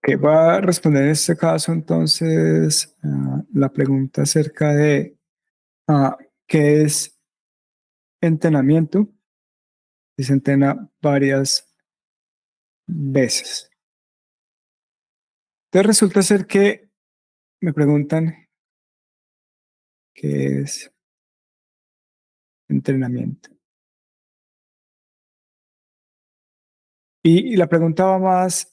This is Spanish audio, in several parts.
Que va a responder en este caso entonces la pregunta acerca de ah, qué es entrenamiento y se entrena varias veces. Entonces resulta ser que me preguntan qué es entrenamiento. Y la pregunta va más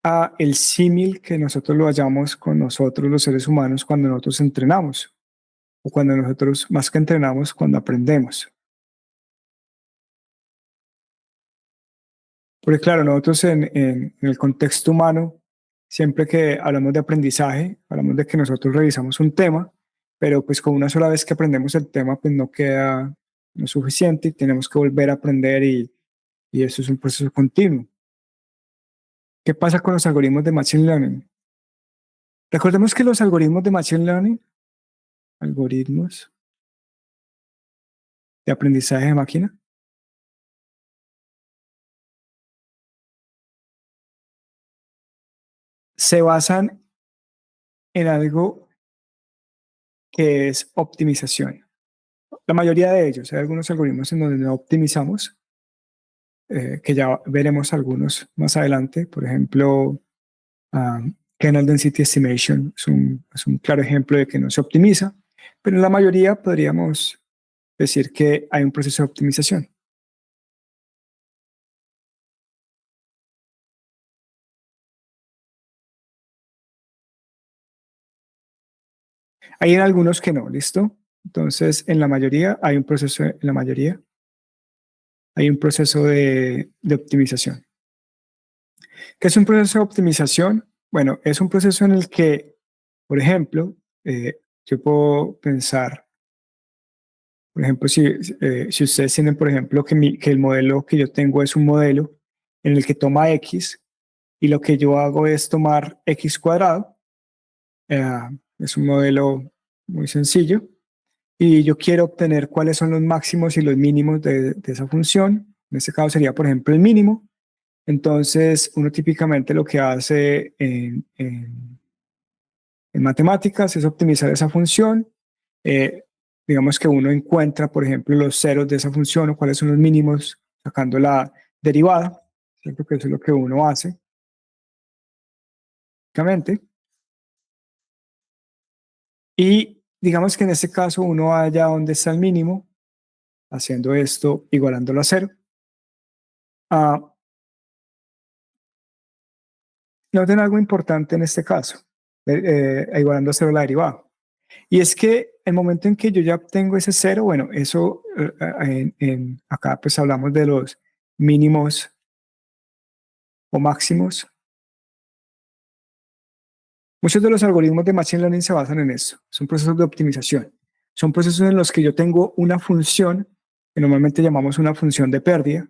a el símil que nosotros lo hallamos con nosotros los seres humanos cuando nosotros entrenamos o cuando nosotros más que entrenamos, cuando aprendemos. Porque claro, nosotros en el contexto humano, siempre que hablamos de aprendizaje, hablamos de que nosotros revisamos un tema, pero pues con una sola vez que aprendemos el tema, pues no queda no es suficiente y tenemos que volver a aprender y eso es un proceso continuo. ¿Qué pasa con los algoritmos de Machine Learning? Recordemos que los algoritmos de Machine Learning, algoritmos de aprendizaje de máquina, se basan en algo que es optimización. La mayoría de ellos, hay algunos algoritmos en donde no optimizamos, que ya veremos algunos más adelante. Por ejemplo, Kernel Density Estimation es un claro ejemplo de que no se optimiza, pero en la mayoría podríamos decir que hay un proceso de optimización. Hay en algunos que no, ¿listo? Entonces, en la mayoría hay un proceso, en la mayoría hay un proceso de optimización. ¿Qué es un proceso de optimización? Bueno, es un proceso en el que, por ejemplo, yo puedo pensar, por ejemplo, si ustedes tienen, por ejemplo, que el modelo que yo tengo es un modelo en el que toma X y lo que yo hago es tomar X cuadrado, eh, es un modelo muy sencillo, y yo quiero obtener cuáles son los máximos y los mínimos de esa función. En este caso sería, por ejemplo, el mínimo. Entonces, uno típicamente lo que hace en matemáticas es optimizar esa función. Eh, digamos que uno encuentra, por ejemplo, los ceros de esa función o cuáles son los mínimos sacando la derivada, ¿cierto? Que eso es lo que uno hace, básicamente. Y digamos que en este caso uno halla dónde está el mínimo, haciendo esto, igualándolo a cero. Ah, noten algo importante en este caso, igualando a cero la derivada. Y es que el momento en que yo ya obtengo ese cero, bueno, eso acá pues hablamos de los mínimos o máximos. Muchos de los algoritmos de Machine Learning se basan en eso. Son procesos de optimización. Son procesos en los que yo tengo una función que normalmente llamamos una función de pérdida.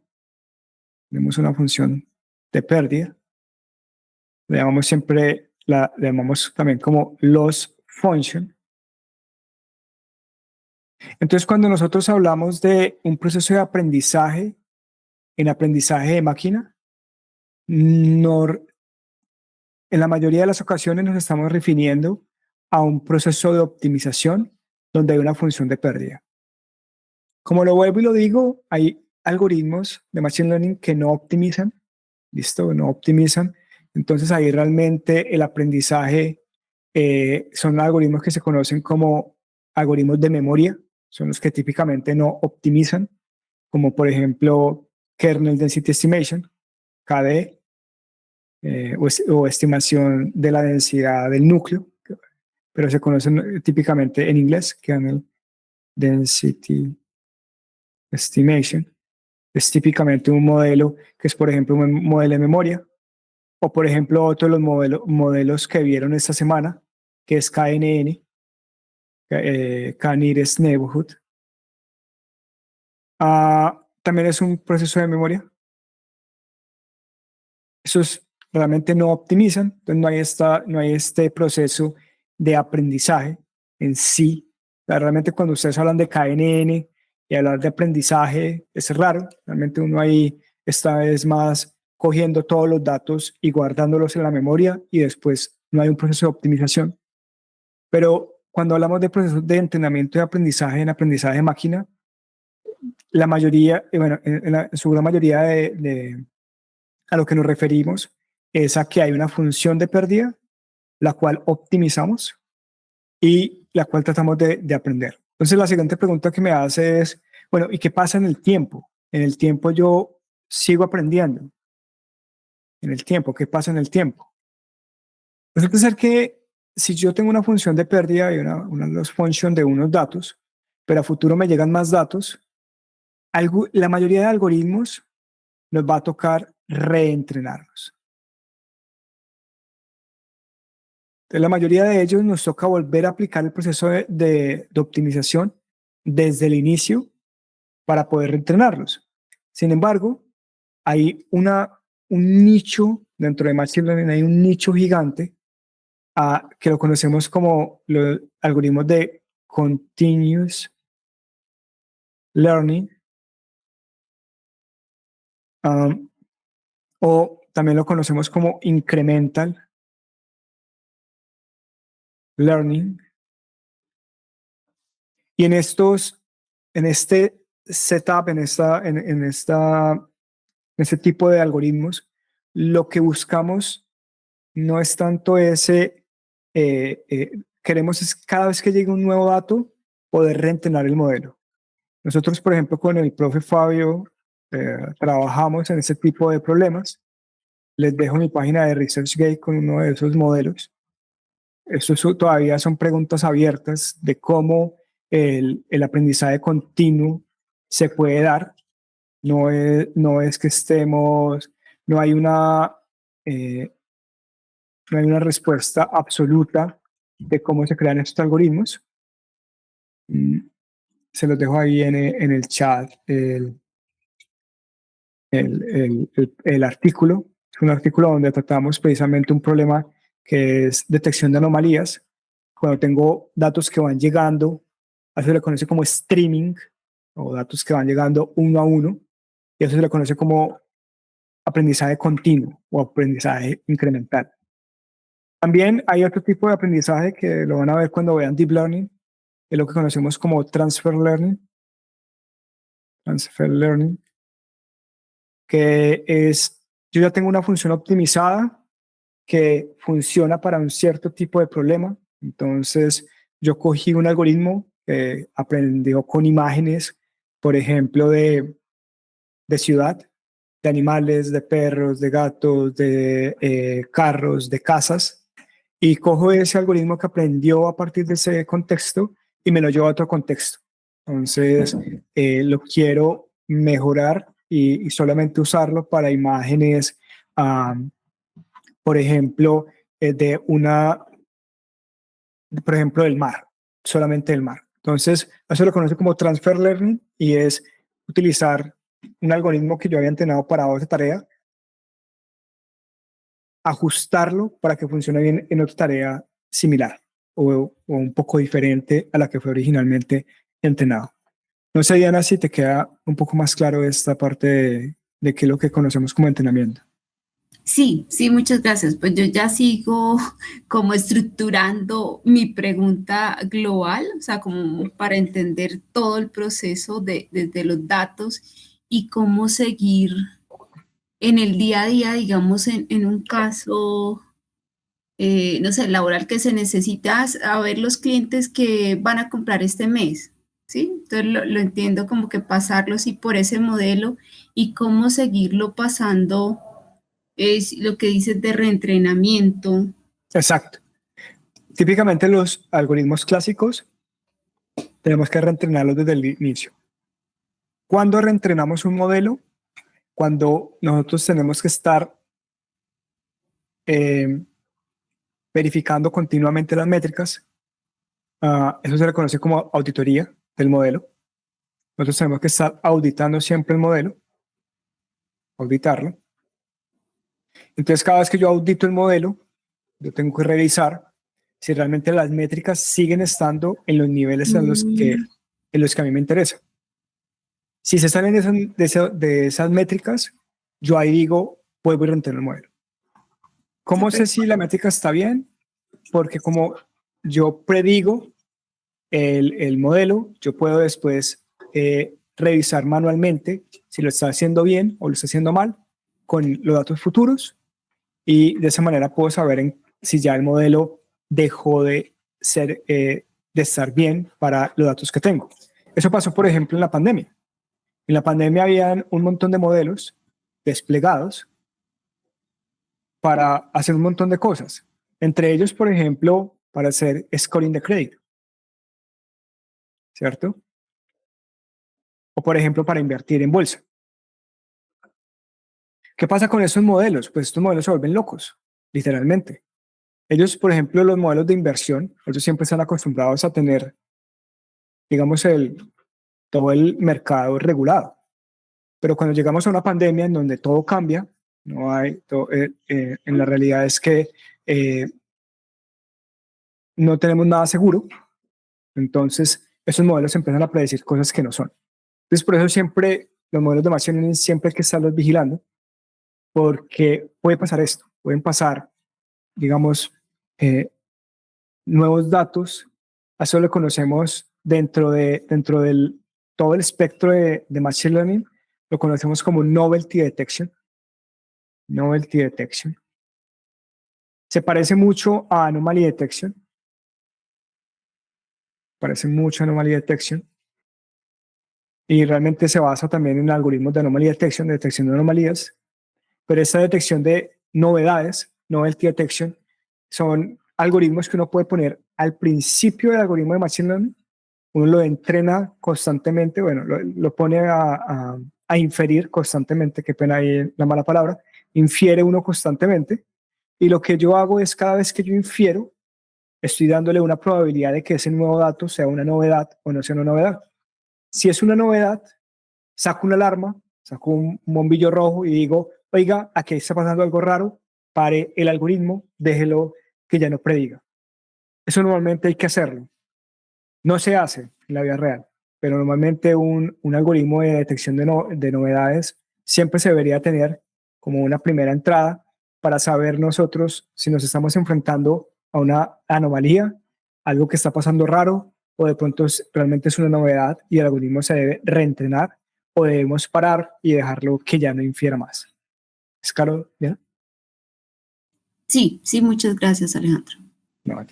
Tenemos una función de pérdida. Le llamamos siempre, le llamamos también como loss function. Entonces, cuando nosotros hablamos de un proceso de aprendizaje, en aprendizaje de máquina, no, en la mayoría de las ocasiones nos estamos refiriendo a un proceso de optimización donde hay una función de pérdida. Como lo vuelvo y lo digo, hay algoritmos de Machine Learning que no optimizan, ¿listo? No optimizan. Entonces ahí realmente el aprendizaje son algoritmos que se conocen como algoritmos de memoria, son los que típicamente no optimizan, como por ejemplo Kernel Density Estimation, KDE, o estimación de la densidad del núcleo, pero se conocen típicamente en inglés, Kernel Density Estimation. Es típicamente un modelo que es, por ejemplo, un modelo de memoria, o por ejemplo, otro de los modelos que vieron esta semana, que es KNN, K-Nearest Neighborhood. También es un proceso de memoria. Esos realmente no optimizan, entonces no hay este proceso de aprendizaje en sí. O sea, realmente cuando ustedes hablan de KNN y hablar de aprendizaje es raro, realmente uno ahí está es más cogiendo todos los datos y guardándolos en la memoria y después no hay un proceso de optimización. Pero cuando hablamos de procesos de entrenamiento y aprendizaje en aprendizaje de máquina, la mayoría, bueno, en su gran mayoría a lo que nos referimos es a que hay una función de pérdida, la cual optimizamos y la cual tratamos de aprender. Entonces, la siguiente pregunta que me hace es, bueno, ¿y qué pasa en el tiempo? En el tiempo yo sigo aprendiendo. En el tiempo, ¿qué pasa en el tiempo? Resulta ser que si yo tengo una función de pérdida y una loss function de unos datos, pero a futuro me llegan más datos, la mayoría de algoritmos nos va a tocar reentrenarlos. Entonces, la mayoría de ellos nos toca volver a aplicar el proceso de optimización desde el inicio para poder reentrenarlos. Sin embargo, hay un nicho dentro de Machine Learning, hay un nicho gigante que lo conocemos como los algoritmos de Continuous Learning, o también lo conocemos como Incremental Learning. Y en este setup, en este tipo de algoritmos, lo que buscamos no es tanto queremos es cada vez que llegue un nuevo dato, poder reentrenar el modelo. Nosotros, por ejemplo, con el profe Fabio, trabajamos en ese tipo de problemas. Les dejo mi página de ResearchGate con uno de esos modelos. Esto todavía son preguntas abiertas de cómo el aprendizaje continuo se puede dar. No es que no hay eh, no hay una respuesta absoluta de cómo se crean estos algoritmos. Se los dejo ahí en el chat el artículo. Es un artículo donde tratamos precisamente un problema que es detección de anomalías. Cuando tengo datos que van llegando, a eso se le conoce como streaming, o datos que van llegando uno a uno, y eso se le conoce como aprendizaje continuo o aprendizaje incremental. También hay otro tipo de aprendizaje que lo van a ver cuando vean Deep Learning, es lo que conocemos como Transfer Learning. Transfer Learning, que es, yo ya tengo una función optimizada que funciona para un cierto tipo de problema. Entonces, yo cogí un algoritmo que aprendió con imágenes, por ejemplo, de ciudad, de animales, de perros, de gatos, de carros, de casas, y cojo ese algoritmo que aprendió a partir de ese contexto y me lo llevo a otro contexto. Entonces, lo quiero mejorar y solamente usarlo para imágenes, por ejemplo, por ejemplo, del mar, solamente del mar. Entonces, eso lo conoce como Transfer Learning y es utilizar un algoritmo que yo había entrenado para otra tarea, ajustarlo para que funcione bien en otra tarea similar o un poco diferente a la que fue originalmente entrenado. No sé, Diana, si te queda un poco más claro esta parte de qué es lo que conocemos como entrenamiento. Sí, sí, muchas gracias. Pues yo ya sigo como estructurando mi pregunta global, o sea, como para entender todo el proceso desde los datos y cómo seguir en el día a día, digamos, en un caso, no sé, laboral que se necesita a ver los clientes que van a comprar este mes, ¿sí? Entonces lo entiendo como que pasarlo así por ese modelo y cómo seguirlo pasando es lo que dices de reentrenamiento. Exacto. Típicamente los algoritmos clásicos tenemos que reentrenarlos desde el inicio. ¿Cuándo reentrenamos un modelo? Cuando nosotros tenemos que estar eh, verificando continuamente las métricas. Eso se le conoce como auditoría del modelo. Nosotros tenemos que estar auditando siempre el modelo, auditarlo. Entonces, cada vez que yo audito el modelo, yo tengo que revisar si realmente las métricas siguen estando en los niveles en los que a mí me interesa. Si se salen de esas métricas, yo ahí digo, vuelvo y reentrenó el modelo. ¿Cómo sé si la métrica está bien? Porque como yo predigo el modelo, yo puedo después revisar manualmente si lo está haciendo bien o lo está haciendo mal con los datos futuros, y de esa manera puedo saber si ya el modelo dejó de ser, de estar bien para los datos que tengo. Eso pasó, por ejemplo, en la pandemia. En la pandemia habían un montón de modelos desplegados para hacer un montón de cosas. Entre ellos, por ejemplo, para hacer scoring de crédito, ¿cierto? O, por ejemplo, para invertir en bolsa. ¿Qué pasa con esos modelos? Pues estos modelos se vuelven locos, literalmente. Ellos, por ejemplo, los modelos de inversión, ellos siempre están acostumbrados a tener, digamos, todo el mercado regulado. Pero cuando llegamos a una pandemia en donde todo cambia, no hay, en la realidad es que no tenemos nada seguro, entonces esos modelos empiezan a predecir cosas que no son. Entonces, por eso siempre los modelos de machine learning siempre hay que estarlos vigilando, porque puede pasar esto, pueden pasar, digamos, nuevos datos. A eso lo conocemos dentro del todo el espectro de machine learning, lo conocemos como novelty detection. Novelty detection. Se parece mucho a anomaly detection. Parece mucho a anomaly detection. Y realmente se basa también en algoritmos de anomaly detection, de detección de anomalías. Pero esta detección de novedades, novelty detection, son algoritmos que uno puede poner al principio del algoritmo de machine learning. Uno lo entrena constantemente, bueno, lo pone a inferir constantemente, qué pena ahí la mala palabra, infiere uno constantemente, y lo que yo hago es cada vez que yo infiero, estoy dándole una probabilidad de que ese nuevo dato sea una novedad o no sea una novedad. Si es una novedad, saco una alarma, saco un bombillo rojo y digo, oiga, aquí está pasando algo raro, pare el algoritmo, déjelo que ya no prediga. Eso normalmente hay que hacerlo. No se hace en la vida real, pero normalmente un algoritmo de detección de novedades siempre se debería tener como una primera entrada para saber nosotros si nos estamos enfrentando a una anomalía, algo que está pasando raro, o de pronto realmente es una novedad y el algoritmo se debe reentrenar, o debemos parar y dejarlo que ya no infiera más. ¿Es claro? ¿Ya? Sí, sí, muchas gracias, Alejandro. No,